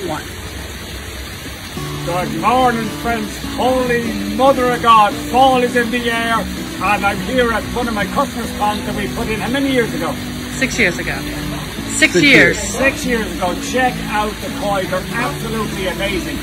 one. Good morning, friends. Holy Mother of God, fall is in the air, and I'm here at one of my customers' ponds that we put in how many years ago? 6 years ago. 6 years. 6 years ago. Check out the koi, they're absolutely amazing.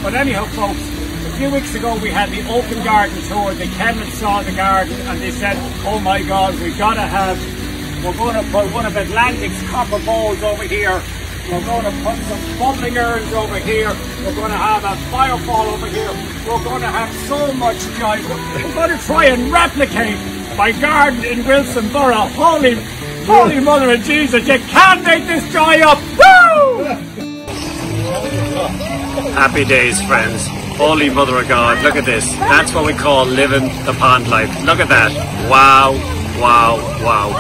But anyhow, folks, a few weeks ago we had the open garden tour. They came and saw the garden and they said, oh my God, we're going to put one of Atlantic's copper bowls over here. We're going to put some bubbling urns over here. We're going to have a waterfall over here. We're going to have so much joy. We're going to try and replicate my garden in Wilson Borough. Holy Mother of Jesus, you can't make this joy up. Woo! Happy days, friends. Holy Mother of God, look at this. That's what we call living the pond life. Look at that. Wow, wow, wow.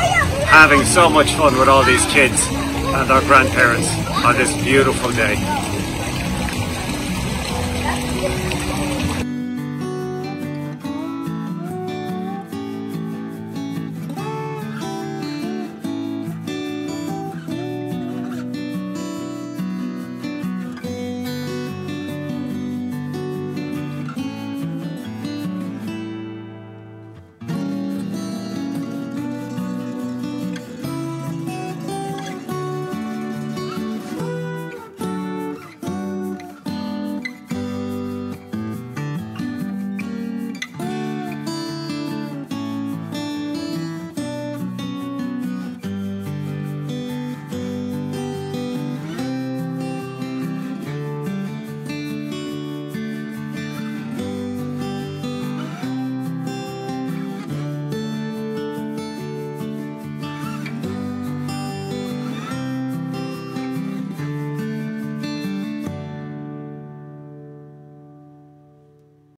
Having so much fun with all these kids and our grandparents on this beautiful day.